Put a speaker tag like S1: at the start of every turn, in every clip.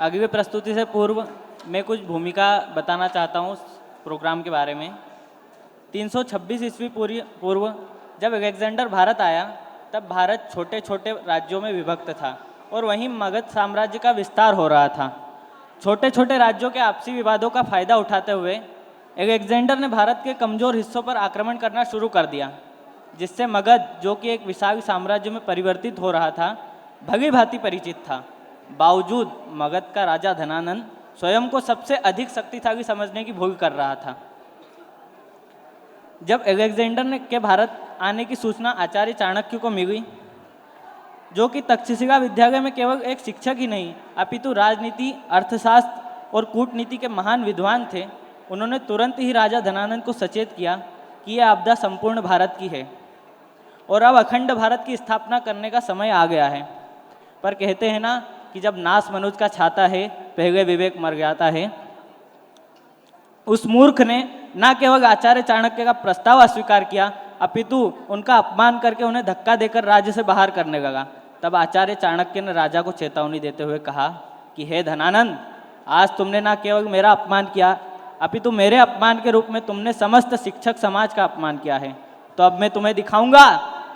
S1: आगे प्रस्तुति से पूर्व मैं कुछ भूमिका बताना चाहता हूँ प्रोग्राम के बारे में। 326 ईस्वी पूर्व जब अलेक्जेंडर भारत आया तब भारत छोटे छोटे राज्यों में विभक्त था और वहीं मगध साम्राज्य का विस्तार हो रहा था। छोटे छोटे राज्यों के आपसी विवादों का फायदा उठाते हुए अलेक्जेंडर ने भारत के कमजोर हिस्सों पर आक्रमण करना शुरू कर दिया, जिससे मगध, जो कि एक विशाल साम्राज्य में परिवर्तित हो रहा था, भली भांति परिचित था। बावजूद मगध का राजा धनानंद स्वयं को सबसे अधिक शक्तिशाली समझने की भूल कर रहा था। जब अलेक्जेंडर के भारत आने की सूचना आचार्य चाणक्य को मिली, जो कि तक्षशिला विद्यालय में केवल एक शिक्षक ही नहीं अपितु राजनीति, अर्थशास्त्र और कूटनीति के महान विद्वान थे, उन्होंने तुरंत ही राजा धनानंद को सचेत किया कि यह आपदा संपूर्ण भारत की है और अब अखंड भारत की स्थापना करने का समय आ गया है। पर कहते हैं ना कि जब नाश मनुष्य का छाता है, पहले विवेक मर जाता है। उस मूर्ख ने न केवल आचार्य चाणक्य का प्रस्ताव अस्वीकार किया अपितु उनका अपमान करके उन्हें धक्का देकर राज्य से बाहर करने लगा। तब आचार्य चाणक्य ने राजा को चेतावनी देते हुए कहा कि हे धनानंद, आज तुमने न केवल मेरा अपमान किया अपितु मेरे अपमान के रूप में तुमने समस्त शिक्षक समाज का अपमान किया है। तो अब मैं तुम्हें दिखाऊंगा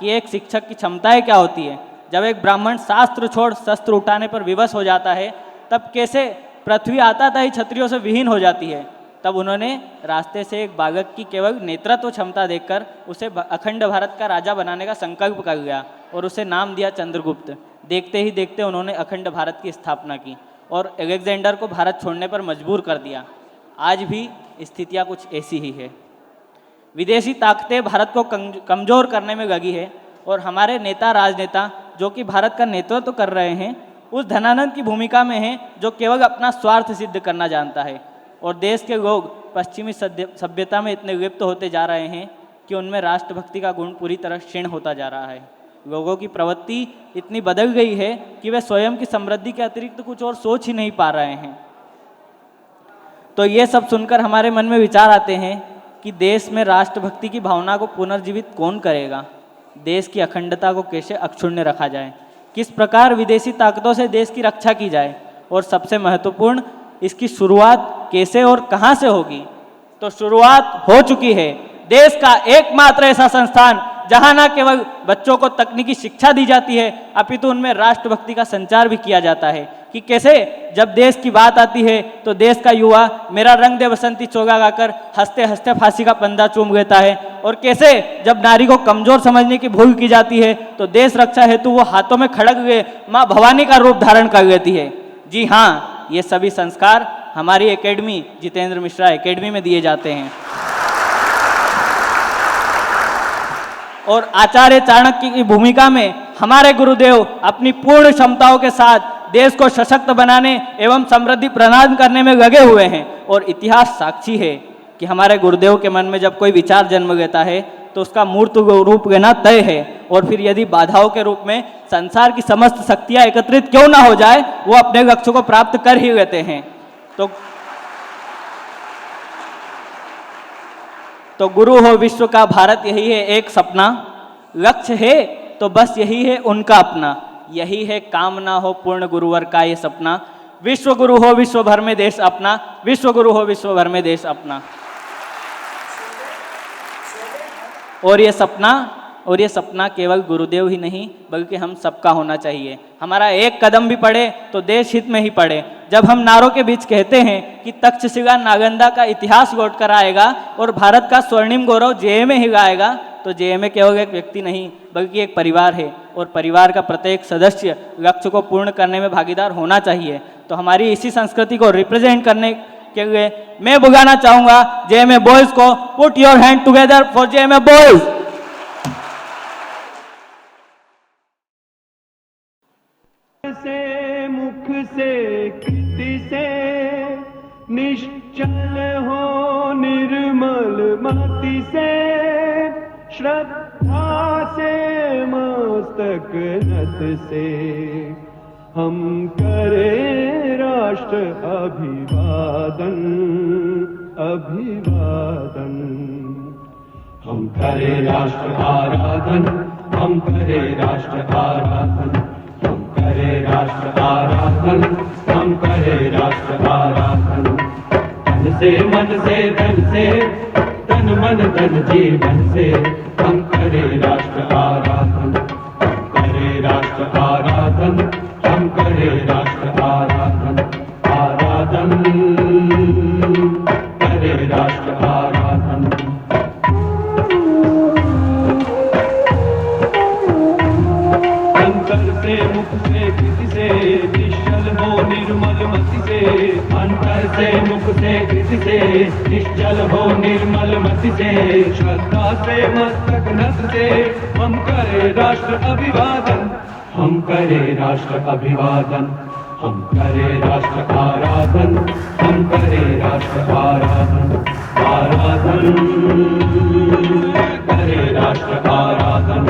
S1: कि एक शिक्षक की क्षमताएं क्या होती है। जब एक ब्राह्मण शास्त्र छोड़ शस्त्र उठाने पर विवश हो जाता है, तब कैसे पृथ्वी आता ही क्षत्रियों से विहीन हो जाती है। तब उन्होंने रास्ते से एक बालक की केवल नेतृत्व क्षमता देखकर उसे अखंड भारत का राजा बनाने का संकल्प कर लिया और उसे नाम दिया चंद्रगुप्त। देखते ही देखते उन्होंने अखंड भारत की स्थापना की और अलेक्जेंडर को भारत छोड़ने पर मजबूर कर दिया। आज भी स्थितियाँ कुछ ऐसी ही है। विदेशी ताकतें भारत को कमजोर करने में लगी है और हमारे नेता राजनेता जो कि भारत का नेतृत्व कर रहे हैं, उस धनानंद की भूमिका में हैं जो केवल अपना स्वार्थ सिद्ध करना जानता है। और देश के लोग पश्चिमी सभ्यता में इतने लिप्त होते जा रहे हैं कि उनमें राष्ट्रभक्ति का गुण पूरी तरह क्षीण होता जा रहा है। लोगों की प्रवृत्ति इतनी बदल गई है कि वे स्वयं की समृद्धि के अतिरिक्त कुछ और सोच ही नहीं पा रहे हैं। तो ये सब सुनकर हमारे मन में विचार आते हैं कि देश में राष्ट्रभक्ति की भावना को पुनर्जीवित कौन करेगा, देश की अखंडता को कैसे अक्षुण्ण रखा जाए, किस प्रकार विदेशी ताकतों से देश की रक्षा की जाए और सबसे महत्वपूर्ण, इसकी शुरुआत कैसे और कहां से होगी। तो शुरुआत हो चुकी है। देश का एकमात्र ऐसा संस्थान जहां न केवल बच्चों को तकनीकी शिक्षा दी जाती है अपितु उनमें राष्ट्रभक्ति का संचार भी किया जाता है कि कैसे जब देश की बात आती है तो देश का युवा मेरा रंग दे बसंती चोगा गाकर हंसते हंसते फांसी का पंजा चूम लेता है, और कैसे जब नारी को कमजोर समझने की भूल की जाती है तो देश रक्षा हेतु वो हाथों में खड़ग लिए माँ भवानी का रूप धारण कर लेती है। जी हाँ, ये सभी संस्कार हमारी एकेडमी जितेंद्र मिश्रा एकेडमी में दिए जाते हैं। और आचार्य चाणक्य की भूमिका में हमारे गुरुदेव अपनी पूर्ण क्षमताओं के साथ देश को सशक्त बनाने एवं समृद्धि प्रदान करने में लगे हुए हैं। और इतिहास साक्षी है कि हमारे गुरुदेव के मन में जब कोई विचार जन्म लेता है तो उसका मूर्त रूप लेना तय है। और फिर यदि बाधाओं के रूप में संसार की समस्त शक्तियां एकत्रित क्यों ना हो जाए, वो अपने लक्ष्य को प्राप्त कर ही लेते हैं। तो गुरु हो विश्व का भारत, यही है एक सपना। लक्ष्य है तो बस यही है उनका अपना, यही है कामना हो पूर्ण गुरुवर का ये सपना। विश्व गुरु हो विश्व भर में देश अपना, विश्व गुरु हो विश्व भर में देश अपना। और ये सपना केवल गुरुदेव ही नहीं बल्कि हम सबका होना चाहिए। हमारा एक कदम भी पड़े तो देश हित में ही पड़े। जब हम नारों के बीच कहते हैं कि तक्षशिला नालंदा का इतिहास लौट कर आएगा और भारत का स्वर्णिम गौरव जेएमए ही गाएगा, तो जेएमए केवल एक व्यक्ति नहीं बल्कि एक परिवार है और परिवार का प्रत्येक सदस्य लक्ष्य को पूर्ण करने में भागीदार होना चाहिए। तो हमारी इसी संस्कृति को रिप्रेजेंट करने के लिए मैं बुलाना चाहूंगा जेएमए बॉयज को। Put your hand together for JMA boys.
S2: से मुख से कृति से निश्चल हो निर्मल मति से, श्रद्धा से मस्तक नत से हम करे राष्ट्र अभिवादन अभिवादन। हम करे राष्ट्र आराधन, हम करे राष्ट्र आराधन, हम करे राष्ट्र आराधन, हम करे से मन से धन से, तन मन धन जीवन से हम करें राष्ट्र आराधन, करें राष्ट्र आराधन, हम करें राष्ट्र आराधन, आराधन करें राष्ट्र आराधन। अंतर से मुख से कृति से निश्चल हो निर्मल मति से, अंतर से मुख से कृति से निश्चल हो निर्मल मति से, श्रद्धा से मस्तक नत से हम करें राष्ट्र अभिवादन, हम करें राष्ट्र अभिवादन, हम करें राष्ट्र आराधन, हम करें राष्ट्र आराधन, आराधन करें राष्ट्र आराधन।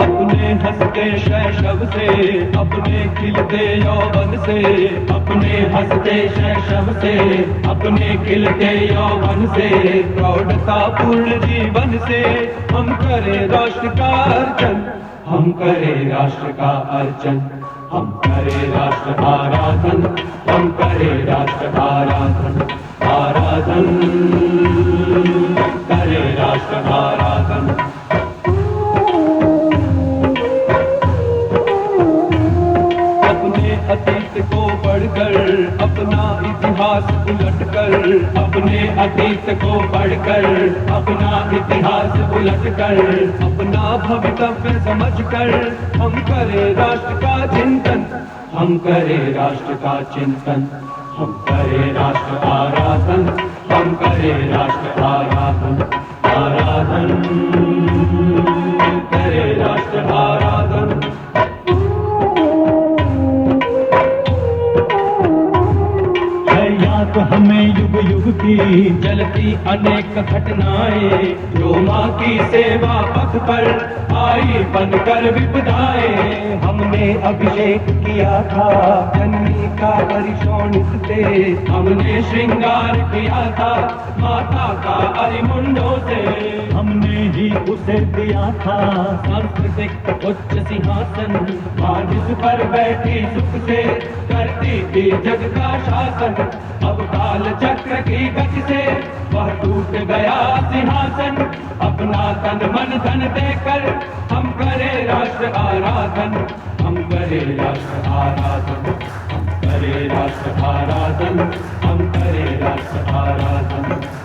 S2: अपने हंसते शैशव से, अपने खिलते यौवन से, अपने हंसते शैशव से, अपने खिलते यौवन से, प्रौढ़ता पूर्ण जीवन से हम करें राष्ट्र का अर्चन, हम करें राष्ट्र का अर्चन, हम करें राष्ट्र आराधन, हम करें राष्ट्र आराधन, आराधन करें राष्ट्र आराधन। अतीत को पढ़कर अपना इतिहास उलटकर, अपने अतीत को पढ़कर अपना इतिहास उलटकर, अपना भवितव्य समझकर हम करें राष्ट्र का चिंतन, हम करें राष्ट्र का चिंतन, हम करें राष्ट्र आराधन, हम करें राष्ट्र आराधन, आराधन करें राष्ट्र आराधन। तो हमें युग युग की जलती अनेक घटनाएं, जो माँ की सेवा पथ पर आई बनकर विपदाएं, हमने अभिषेक किया था जननी का परिशोणित से, हमने श्रृंगार किया था माता का अरिमुंडों से, हमने ही उसे दिया था सांस्कृतिक उच्च सिंहासन, आज जिस पर बैठी सुख से करती थी जग का शासन, अब काल चक्र की गति से वह टूट गया सिंहासन, अपना तन मन धन देकर हम करें राष्ट्र आराधन, हम करें राष्ट्र आराधन, हम करें राष्ट्र आराधन, हम करें राष्ट्र आराधन।